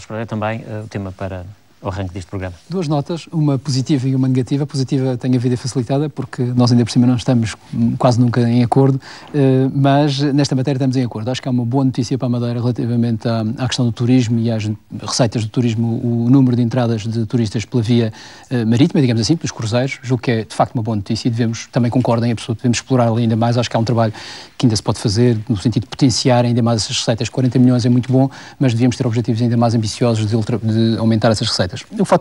Espero também o tema para o arranque deste programa. Duas notas, uma positiva e uma negativa. A positiva tem a vida facilitada, porque nós ainda por cima não estamos quase nunca em acordo, mas nesta matéria estamos em acordo. Acho que há uma boa notícia para a Madeira relativamente à questão do turismo e às receitas do turismo, o número de entradas de turistas pela via marítima, digamos assim, pelos cruzeiros. Julgo que é de facto uma boa notícia e devemos, também concordo em absoluto, devemos explorar ainda mais. Acho que há um trabalho que ainda se pode fazer no sentido de potenciar ainda mais essas receitas. 40 milhões é muito bom, mas devíamos ter objetivos ainda mais ambiciosos de aumentar essas receitas.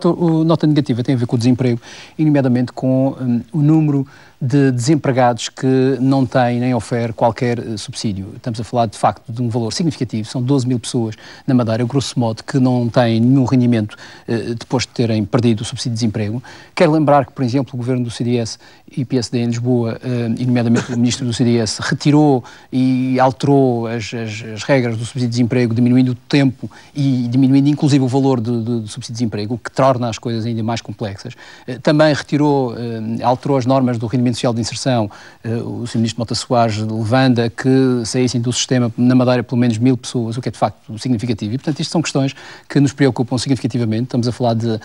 O nota negativa tem a ver com o desemprego, e nomeadamente com o número de desempregados que não têm nem oferem qualquer subsídio. Estamos a falar, de facto, de um valor significativo. São 12 mil pessoas na Madeira, grosso modo, que não têm nenhum rendimento depois de terem perdido o subsídio de desemprego. Quero lembrar que, por exemplo, o governo do CDS e PSD em Lisboa, e nomeadamente o ministro do CDS, retirou e alterou as regras do subsídio de desemprego, diminuindo o tempo e diminuindo inclusive o valor do subsídio de desemprego, o que torna as coisas ainda mais complexas. Também retirou, alterou as normas do rendimento social de inserção. O Sr. Ministro Mota Soares levanta que saíssem do sistema na Madeira pelo menos 1000 pessoas, o que é de facto significativo. E, portanto, isto são questões que nos preocupam significativamente. Estamos a falar de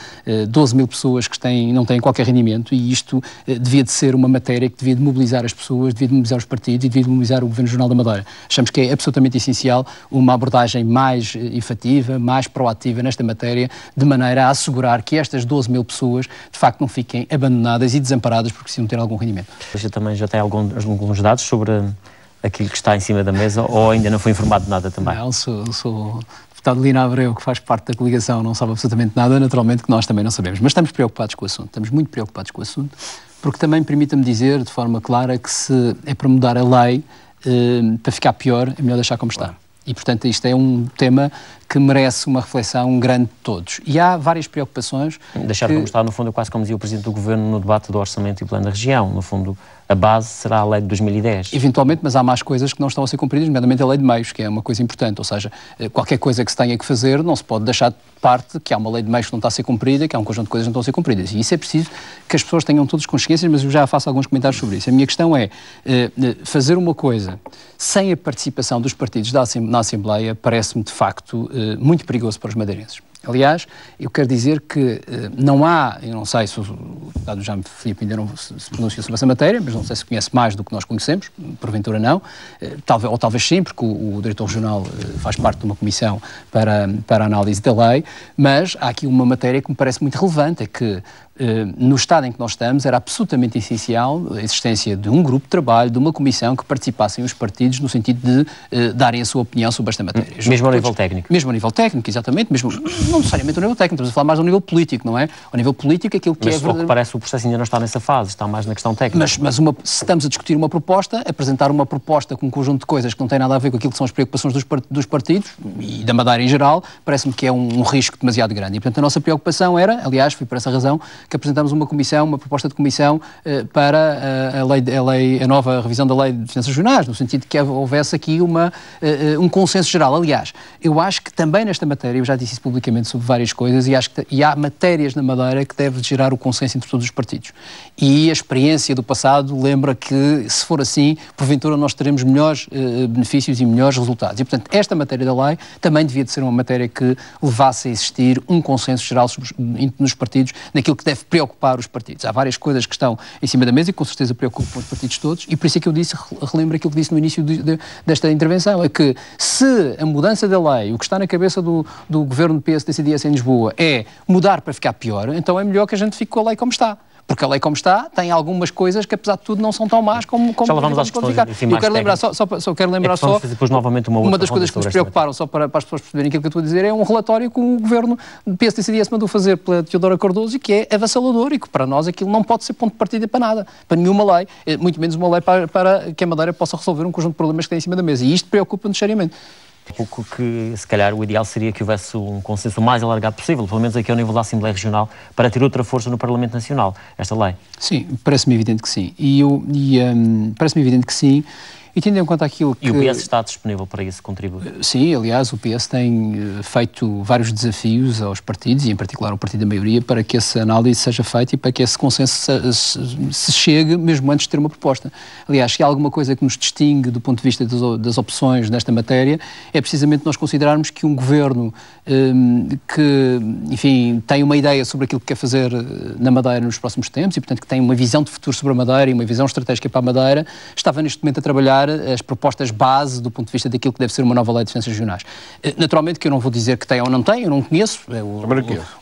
12 mil pessoas que não têm qualquer rendimento, e isto devia de ser uma matéria que devia de mobilizar as pessoas, devia de mobilizar os partidos e devia de mobilizar o Governo Regional da Madeira. Achamos que é absolutamente essencial uma abordagem mais efetiva, mais proativa nesta matéria, de maneira a assegurar que estas 12 mil pessoas de facto não fiquem abandonadas e desamparadas porque precisam ter algum rendimento. Você também já tem alguns dados sobre aquilo que está em cima da mesa, ou ainda não foi informado de nada também? Não, sou deputado Lina Abreu, que faz parte da coligação, não sabe absolutamente nada, naturalmente que nós também não sabemos, mas estamos preocupados com o assunto, estamos muito preocupados com o assunto, porque também permita-me dizer de forma clara que se é para mudar a lei, para ficar pior, é melhor deixar como está. E, portanto, isto é um tema que merece uma reflexão grande de todos. E há várias preocupações. Deixar como está, no fundo, é quase como dizia o Presidente do Governo no debate do Orçamento e Plano da Região. No fundo, a base será a lei de 2010. Eventualmente, mas há mais coisas que não estão a ser cumpridas, nomeadamente a lei de meios, que é uma coisa importante. Ou seja, qualquer coisa que se tenha que fazer não se pode deixar de parte que há uma lei de meios que não está a ser cumprida, que há um conjunto de coisas que não estão a ser cumpridas. E isso é preciso que as pessoas tenham todas consciências, mas eu já faço alguns comentários sobre isso. A minha questão é, fazer uma coisa sem a participação dos partidos na Assembleia parece-me, de facto, muito perigoso para os madeirenses. Aliás, eu quero dizer que não há, eu não sei se o deputado Jaime Filipe ainda não se pronunciou sobre essa matéria, mas não sei se conhece mais do que nós conhecemos, porventura não, talvez sim, porque o diretor regional faz parte de uma comissão para a análise da lei, mas há aqui uma matéria que me parece muito relevante, é que no estado em que nós estamos era absolutamente essencial a existência de um grupo de trabalho, de uma comissão que participassem os partidos no sentido de darem a sua opinião sobre esta matéria. Mesmo ao nível técnico. Mesmo ao nível técnico, exatamente, mesmo, não necessariamente ao nível técnico, estamos a falar mais ao nível político, não é? Ao nível político, aquilo que mas, é verdade. Mas parece que o processo ainda não está nessa fase, está mais na questão técnica. Mas se estamos a discutir uma proposta, apresentar uma proposta com um conjunto de coisas que não tem nada a ver com aquilo que são as preocupações dos partidos e da Madeira em geral, parece-me que é um risco demasiado grande. E, portanto, a nossa preocupação era, aliás, foi por essa razão que apresentámos uma proposta de comissão para a nova revisão da Lei de Finanças Regionais, no sentido de que houvesse aqui um consenso geral. Aliás, eu acho que também nesta matéria, eu já disse isso publicamente sobre várias coisas, e acho que há matérias na Madeira que devem gerar o consenso entre todos os partidos. E a experiência do passado lembra que, se for assim, porventura nós teremos melhores benefícios e melhores resultados. E, portanto, esta matéria da lei também devia de ser uma matéria que levasse a existir um consenso geral nos partidos, naquilo que deve preocupar os partidos. Há várias coisas que estão em cima da mesa e com certeza preocupam os partidos todos, e por isso é que eu relembro aquilo que disse no início desta intervenção, é que se a mudança da lei, o que está na cabeça do governo do PSD-CDS em Lisboa é mudar para ficar pior, então é melhor que a gente fique com a lei como está. Porque a lei como está tem algumas coisas que, apesar de tudo, não são tão más como já levamos às questões eu quero lembrar quero lembrar só depois novamente uma das coisas que nos preocuparam, só para as pessoas perceberem aquilo que eu estou a dizer, é um relatório que o governo do PSD-CDS mandou fazer pela Teodora Cardoso e que é avassalador e que para nós aquilo não pode ser ponto de partida para nada, para nenhuma lei, muito menos uma lei para que a Madeira possa resolver um conjunto de problemas que tem em cima da mesa, e isto preocupa-nos seriamente. Pouco que, se calhar, o ideal seria que houvesse um consenso mais alargado possível, pelo menos aqui ao nível da Assembleia Regional, para ter outra força no Parlamento Nacional, esta lei. Sim, parece-me evidente que sim. Parece-me evidente que sim, E tendo em conta aquilo que... E o PS está disponível para esse contributo? Sim, aliás, o PS tem feito vários desafios aos partidos, e em particular ao partido da maioria, para que essa análise seja feita e para que esse consenso se chegue mesmo antes de ter uma proposta. Aliás, se há alguma coisa que nos distingue do ponto de vista das opções nesta matéria, é precisamente nós considerarmos que um governo que, enfim, tem uma ideia sobre aquilo que quer fazer na Madeira nos próximos tempos e, portanto, que tem uma visão de futuro sobre a Madeira e uma visão estratégica para a Madeira, estava neste momento a trabalhar as propostas base do ponto de vista daquilo que deve ser uma nova lei de defensas regionais. Naturalmente que eu não vou dizer que tem ou não tem, eu não conheço.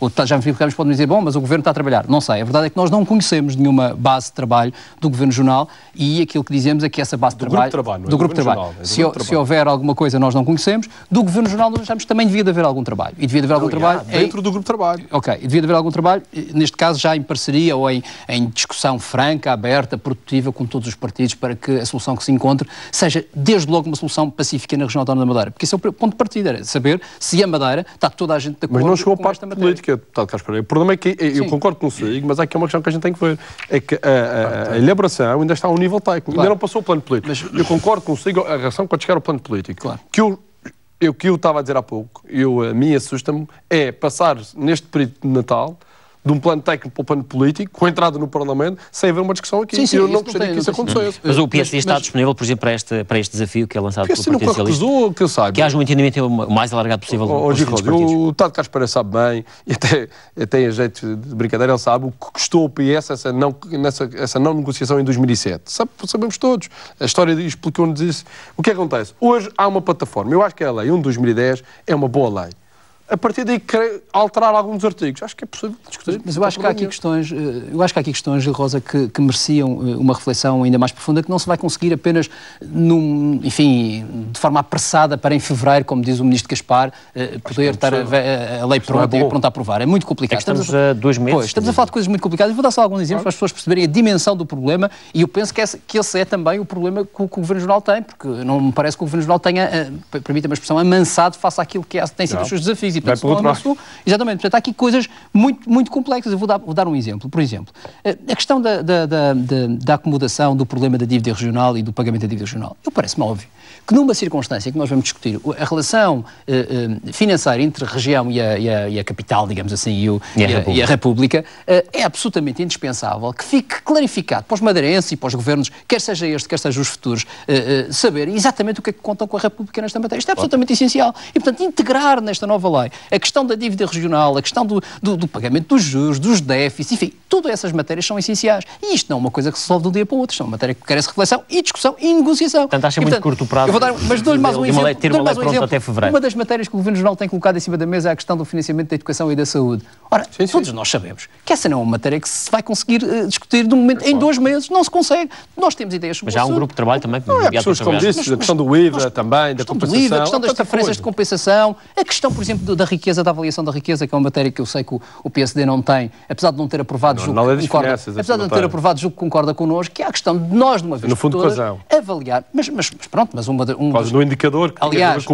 O já me Ramos pode me dizer, bom, mas o Governo está a trabalhar. Não sei, a verdade é que nós não conhecemos nenhuma base de trabalho do Governo Regional e aquilo que dizemos é que essa base de trabalho... Do Grupo de Trabalho. Se houver alguma coisa nós não conhecemos, do Governo Regional nós achamos que também devia de haver algum trabalho. E devia de haver algum trabalho... Dentro do Grupo de Trabalho. Ok, e devia de haver algum trabalho, neste caso já em parceria ou em discussão franca, aberta, produtiva com todos os partidos para que a solução que se encontre seja desde logo uma solução pacífica na região autónoma da Madeira. Porque esse é o ponto de partida, era saber se a Madeira está toda a gente de acordo. Mas não chegou a parte política, deputado Carlos Pereira. O problema é que, eu concordo consigo, mas há aqui uma questão que a gente tem que ver. É que a elaboração ainda está a um nível técnico, ainda não passou o plano político. Mas eu concordo consigo a relação quando chegar ao plano político. Claro. Que eu estava a dizer há pouco, a mim assusta-me, é passar neste período de Natal de um plano técnico para o plano político, com a entrada no Parlamento, sem haver uma discussão aqui. Sim, eu não gostaria que isso acontecesse. Mas o PSD está disponível, por exemplo, para este desafio que é lançado pelo Partido Socialista? Que eu saiba. Que haja um entendimento o mais alargado possível dos partidos. O Tado Carlos Pereira sabe bem, e até a jeito de brincadeira, ele sabe o que custou ao PS essa não negociação em 2007. Sabemos todos. A história explicou-nos isso. O que acontece? Hoje há uma plataforma. Eu acho que a lei 1 de 2010 é uma boa lei. A partir daí querer alterar alguns artigos. Acho que é possível discutir. Mas eu acho que há aqui questões, Rosa, que mereciam uma reflexão ainda mais profunda, que não se vai conseguir apenas de forma apressada para em fevereiro, como diz o Ministro Gaspar, poder estar a lei pronta e pronto a aprovar. É muito complicado. Estamos a 2 meses. Estamos a falar de coisas muito complicadas. Vou dar só alguns exemplos para as pessoas perceberem a dimensão do problema, e eu penso que esse é também o problema que o Governo Regional tem, porque não me parece que o Governo Regional tenha, permita-me a expressão, amansado face àquilo que tem sido os seus desafios. E, portanto, exatamente, portanto, há aqui coisas muito complexas. Eu vou dar um exemplo. Por exemplo, a questão da acomodação do problema da dívida regional e do pagamento da dívida regional. Parece-me óbvio que numa circunstância que nós vamos discutir a relação financeira entre a região e a capital, digamos assim, e a República, é absolutamente indispensável que fique clarificado para os madeirenses e para os governos, quer seja este, quer seja os futuros, saber exatamente o que é que contam com a República nesta matéria. Isto é absolutamente essencial. E, portanto, integrar nesta nova lei a questão da dívida regional, a questão do pagamento dos juros, dos déficits, enfim, todas essas matérias são essenciais. E isto não é uma coisa que se resolve de um dia para o outro. Isto é uma matéria que carece reflexão e discussão e negociação. Portanto, acha muito curto o prazo. Mas dou-lhe mais um exemplo. Ter uma lei pronta até fevereiro. Uma das matérias que o Governo Regional tem colocado em cima da mesa é a questão do financiamento da educação e da saúde. Ora, todos nós sabemos que essa não é uma matéria que se vai conseguir discutir de um momento em 2 meses. Não se consegue. Nós temos ideias sobre isso. Mas já há um grupo de trabalho também. Há pessoas como disse, a questão do IVA também, da compensação. A questão das diferenças de compensação, a questão, por exemplo, da riqueza, da avaliação da riqueza, que é uma matéria que eu sei que o PSD não tem, apesar de não ter aprovado, julgo que concorda connosco, que é a questão de nós, de uma vez por todas, avaliar. Mas pronto, no indicador que aliás,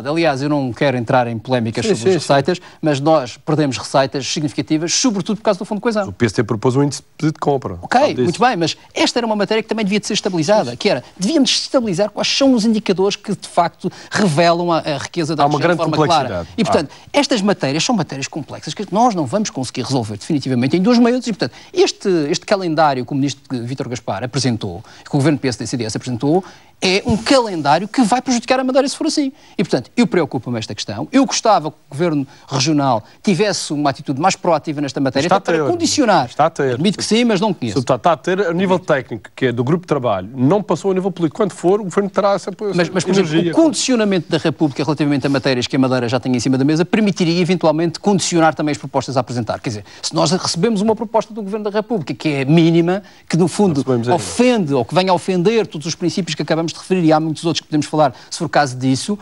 aliás, eu não quero entrar em polémicas sobre as receitas, mas nós perdemos receitas significativas, sobretudo por causa do Fundo de Coesão. O PSD propôs um índice de compra. Ok, muito bem, mas esta era uma matéria que também devia de ser estabilizada, que era, devíamos estabilizar quais são os indicadores que, de facto, revelam a riqueza da região de forma clara. E, portanto, estas matérias são matérias complexas que nós não vamos conseguir resolver definitivamente em 2 meses. E, portanto, este calendário que o Ministro Vítor Gaspar apresentou, que o Governo PSD-CDS apresentou, é um calendário que vai prejudicar a Madeira se for assim. E, portanto, eu preocupo-me esta questão. Eu gostava que o Governo Regional tivesse uma atitude mais proativa nesta matéria para condicionar. Está a ter. Admito que sim, mas não conheço. Está a ter a nível técnico, que é do grupo de trabalho, não passou a nível político. Quando for, o Governo terá essa Mas, por exemplo, o condicionamento da República relativamente a matérias que a Madeira já tem em cima da mesa permitiria, eventualmente, condicionar também as propostas a apresentar. Quer dizer, se nós recebemos uma proposta do Governo da República, que é mínima, que, no fundo, ofende, ou que venha a ofender todos os princípios que acabamos de referir, e há muitos outros que podemos falar, se for caso disso,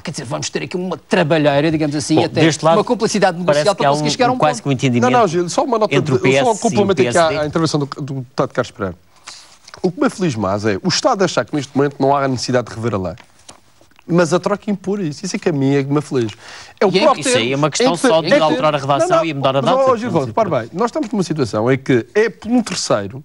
quer dizer, vamos ter aqui uma trabalheira, digamos assim, até uma complicidade negocial para conseguir chegar a um quase ponto. Que um entendimento. Não, Gil, só uma nota, só um complemento aqui à intervenção do deputado Carlos Pereira. O que me aflige mais é o Estado achar que neste momento não há necessidade de rever a lei. Mas a troca impor isso é que a mim é que me aflige. Isso aí é uma questão só de alterar a redação e mudar a data. Gil, repare bem, nós estamos numa situação em que é por um terceiro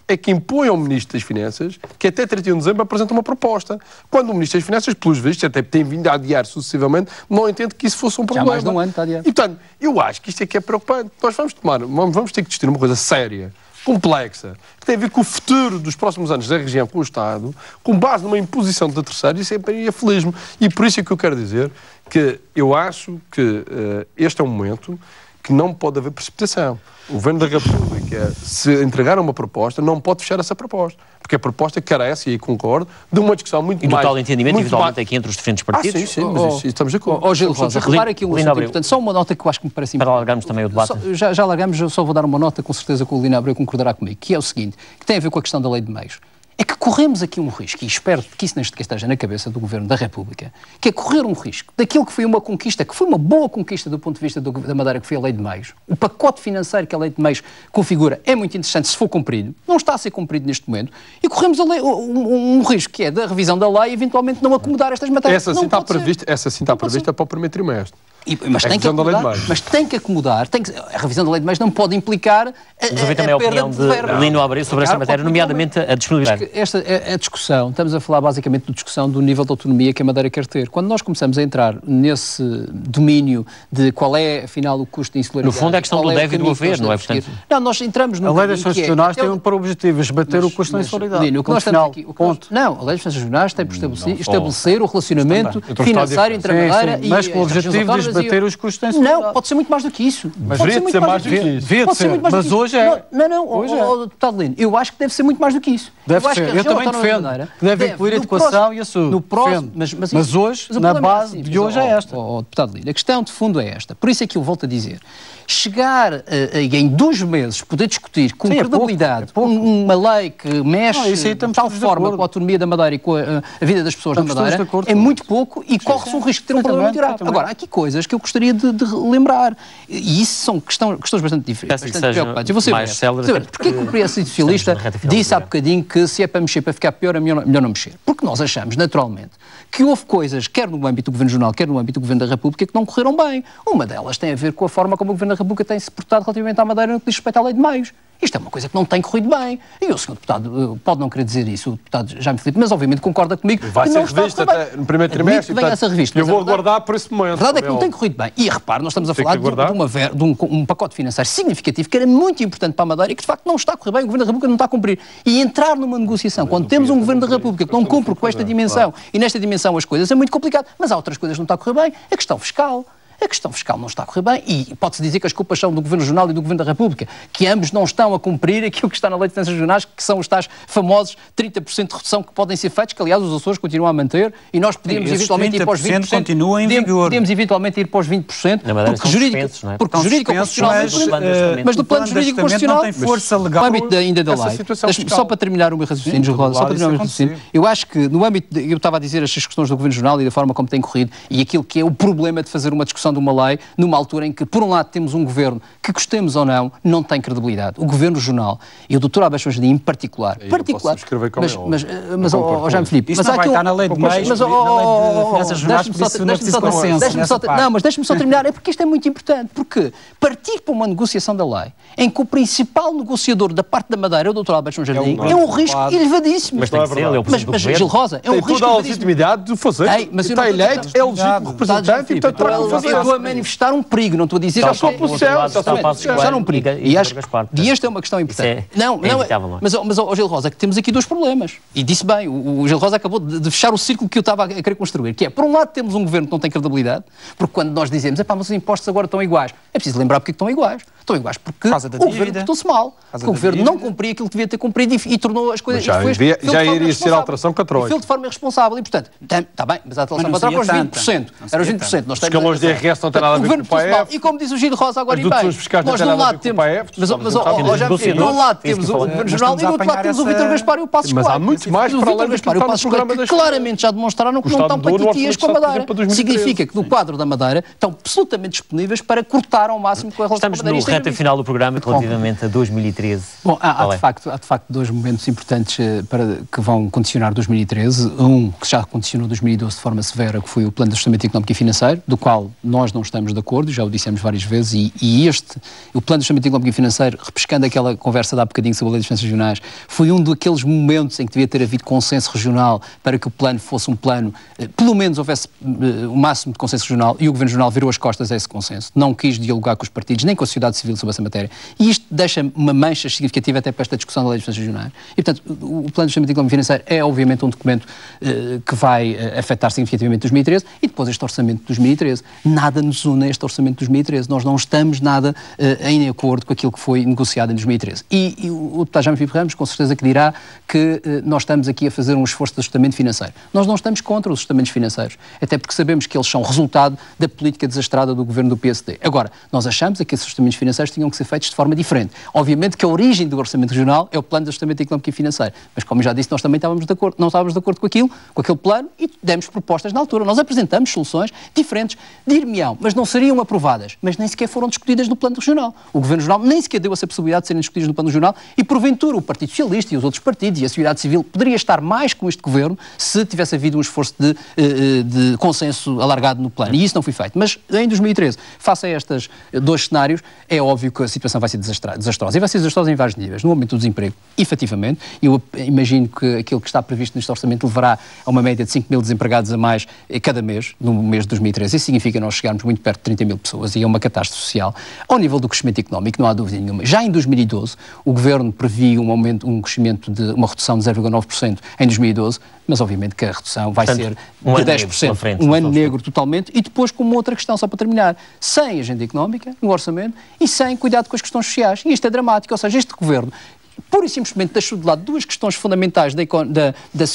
é que impõe ao Ministro das Finanças que até 31 de dezembro apresenta uma proposta. Quando o Ministro das Finanças, pelos vistos, até tem vindo a adiar sucessivamente, não entende que isso fosse um problema. Já mais de um ano está a adiar. E, portanto, eu acho que isto é que é preocupante. Nós vamos ter que discutir uma coisa séria, complexa, que tem a ver com o futuro dos próximos anos da região com o Estado, com base numa imposição de terceiros, isso é para mim afelismo. E por isso é que eu quero dizer que eu acho que este é um momento que não pode haver precipitação. O Governo da República, se entregar uma proposta, não pode fechar essa proposta. Porque a proposta carece, e aí concordo, de uma discussão muito mais... E do tal entendimento, eventualmente, aqui entre os diferentes partidos. Sim, mas isso estamos de acordo. Gil Rosa, repara aqui um assunto importante. Só uma nota que eu acho que me parece importante. Para alargarmos também o debate. Já alargamos, eu só vou dar uma nota, com certeza que o Lino Abreu concordará comigo, que é o seguinte, que tem a ver com a questão da lei de meios. É que corremos aqui um risco, e espero que isso esteja na cabeça do Governo da República, que é correr um risco daquilo que foi uma conquista, que foi uma boa conquista do ponto de vista da Madeira, que foi a lei de meios. O pacote financeiro que a lei de meios configura é muito interessante se for cumprido, não está a ser cumprido neste momento, e corremos um risco, que é da revisão da lei, eventualmente não acomodar estas matérias. Essa sim está prevista para o primeiro trimestre. Mas tem que acomodar, a revisão da lei de meios não pode implicar a também a opinião de Lino Abreu sobre esta matéria, nomeadamente a disponibilidade. A discussão, estamos a falar basicamente de discussão do nível de autonomia que a Madeira quer ter. Quando nós começamos a entrar nesse domínio de qual é, afinal, o custo de insularidade... No fundo é a questão do deve e do haver, não é? Portanto... Não, nós entramos no... A lei das finanças regionais tem por objetivo esbater o custo de insularidade. Lino, o que nós temos aqui... Não, a lei das finanças regionais tem por estabelecer o relacionamento financeiro entre a Madeira e... Mas com o objetivo de esbater os custos de insularidade. Não, pode ser muito mais do que isso. Mas devia ser mais do que isso. Devia ser, mas hoje é. Não, deputado Lino, eu acho que deve ser muito mais do que isso. Deve ser, eu também defendo que deve incluir a educação e a saúde. Mas hoje, na base de hoje é esta. Deputado Lino, a questão de fundo é esta. Por isso é que eu volto a dizer, chegar em 2 meses, poder discutir com credibilidade uma lei que mexe de tal forma com a autonomia da Madeira e com a vida das pessoas da Madeira, é muito pouco e corre-se um risco de ter um problema muito grave. Agora, há aqui coisas que eu gostaria de lembrar. E isso são questões bastante diferentes, bastante preocupantes. Eu vou ser breve. Porquê que o PS Socialista disse há bocadinho que se é para mexer, para ficar pior, é melhor não mexer? Porque nós achamos, naturalmente, que houve coisas, quer no âmbito do Governo Regional, quer no âmbito do Governo da República, que não correram bem. Uma delas tem a ver com a forma como o Governo da República tem se portado relativamente à Madeira no que diz respeito à lei de meios. Isto é uma coisa que não tem corrido bem. E o senhor deputado pode não querer dizer isso, o deputado Jaime Filipe, mas obviamente concorda comigo. Vai ser revista até no primeiro trimestre. Eu vou aguardar por esse momento. A verdade é que não tem corrido bem. E repare, nós estamos a falar de um pacote financeiro significativo que era muito importante para a Madeira e que de facto não está a correr bem, o Governo da República não está a cumprir. E entrar numa negociação, quando temos um Governo da República que não cumpre com esta dimensão e nesta dimensão as coisas, é muito complicado. Mas há outras coisas que não está a correr bem. A questão fiscal. A questão fiscal não está a correr bem e pode-se dizer que as culpas são do Governo Regional e do Governo da República, que ambos não estão a cumprir aquilo que está na Lei de Finanças Regionais, que são os tais famosos 30% de redução que podem ser feitos, que aliás os Açores continuam a manter e nós podíamos eventualmente ir para os 20%. Continua em vigor. Podíamos eventualmente ir para os 20%, porque jurídico mas do plano jurídico constitucional não tem força legal. No âmbito ainda da lei. Só para terminar o meu raciocínio, eu acho que no âmbito, eu estava a dizer estas questões do Governo Regional e da forma como tem corrido e aquilo que é o problema de fazer uma discussão de uma lei numa altura em que, por um lado, temos um governo que, gostemos ou não tem credibilidade. O Governo Regional e o Dr. Alberto Jardim em particular. Mas Jaime Filipe, mas há aqui está na lei de meios, na lei de finanças regionais, por isso não é preciso consenso. Não, mas deixe-me só terminar, é porque isto é muito importante, porque partir para uma negociação da lei em que o principal negociador da parte da Madeira é o Dr. Alberto Jardim é um risco elevadíssimo. Mas tem que ser, ele é o presidente do governo. Gil Rosa, é um risco elevadíssimo. Tem toda a legitimidade de fazer. Está eleito, é legítimo representante e portanto terá que fazer. Eu estou a manifestar um perigo, não estou a dizer que está para o céu, está um perigo. E esta é uma questão importante. Mas Gil Rosa, que temos aqui 2 problemas. E disse bem, o Gil Rosa acabou de fechar o círculo que eu estava a querer construir, que é, por um lado, temos um governo que não tem credibilidade, porque quando nós dizemos, mas os impostos agora estão iguais, é preciso lembrar porque estão iguais. Estão iguais porque o governo portou-se mal. O governo não cumpria aquilo que devia ter cumprido e tornou as coisas... Já iria ser alteração com a Troika. E fez de forma irresponsável. E, portanto, está bem, mas a alteração para trás para os 20%. Era os 20%. Os escalões de IRS não têm nada a ver com o PAEF. E como diz o Gil Rosa agora e bem, nós de um lado temos... Mas de um lado temos o Governo Regional e do outro lado temos o Vítor Gaspar e o Passos Coelho. Mas há muito mais para além do que está no programa que claramente já demonstraram que não estão patitias com a Madeira. Significa que no quadro da Madeira estão absolutamente disponíveis para cortar ao máximo com a relação com a Madeira. reta final do programa, relativamente a 2013. Bom, há de facto dois momentos importantes que vão condicionar 2013. Um que já condicionou 2012 de forma severa, que foi o Plano de Ajustamento Económico e Financeiro, do qual nós não estamos de acordo, já o dissemos várias vezes, e o Plano de Ajustamento Económico e Financeiro, repescando aquela conversa de há bocadinho sobre a Lei das Finanças Regionais, foi um daqueles momentos em que devia ter havido consenso regional para que o plano fosse um plano, pelo menos houvesse o máximo de consenso regional, e o Governo Regional virou as costas a esse consenso. Não quis dialogar com os partidos, nem com a sociedade civil sobre essa matéria. E isto deixa uma mancha significativa até para esta discussão da Lei das Finanças Regionais. E, portanto, o Plano de Ajustamento Económico e Financeiro é, obviamente, um documento que vai afetar significativamente 2013, e depois este Orçamento de 2013. Nada nos une a este Orçamento de 2013. Nós não estamos nada em acordo com aquilo que foi negociado em 2013. E o deputado Jaime Filipe Ramos, com certeza que dirá que nós estamos aqui a fazer um esforço de ajustamento financeiro. Nós não estamos contra os ajustamentos financeiros, até porque sabemos que eles são resultado da política desastrada do governo do PSD. Agora, nós achamos que esses ajustamentos financeiros tinham que ser feitos de forma diferente. Obviamente que a origem do Orçamento Regional é o Plano de Ajustamento Económico e Financeiro, mas como já disse, nós também não estávamos de acordo com aquele plano, e demos propostas na altura. Nós apresentamos soluções diferentes, dir-me-ão, mas não seriam aprovadas, mas nem sequer foram discutidas no Plano Regional. O Governo Regional nem sequer deu essa possibilidade de serem discutidas no Plano Regional, e porventura o Partido Socialista e os outros partidos e a sociedade civil poderia estar mais com este Governo se tivesse havido um esforço de consenso alargado no plano. E isso não foi feito. Mas em 2013, face a estes dois cenários, é óbvio que a situação vai ser desastrosa. E vai ser desastrosa em vários níveis. No aumento do desemprego, efetivamente, eu imagino que aquilo que está previsto neste orçamento levará a uma média de 5 mil desempregados a mais cada mês, no mês de 2013. Isso significa nós chegarmos muito perto de 30 mil pessoas, e é uma catástrofe social. Ao nível do crescimento económico, não há dúvida nenhuma. Já em 2012, o Governo previa um crescimento de uma redução de 0,9% em 2012, mas obviamente que a redução vai ser de 10%, um ano negro totalmente, e depois com uma outra questão, só para terminar, sem agenda económica no orçamento e sem cuidado com as questões sociais. E isto é dramático, ou seja, este Governo pura e simplesmente deixou de lado duas questões fundamentais da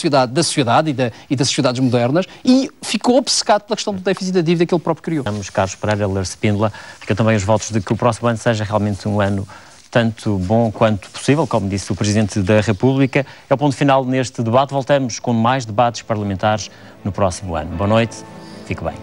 sociedade e das sociedades modernas, e ficou obcecado pela questão do déficit da dívida que ele próprio criou. Vamos, Carlos Pereira, Ler Spínola, fica também os votos de que o próximo ano seja realmente um ano tanto bom quanto possível, como disse o Presidente da República. É o ponto final neste debate. Voltamos com mais debates parlamentares no próximo ano. Boa noite, fique bem.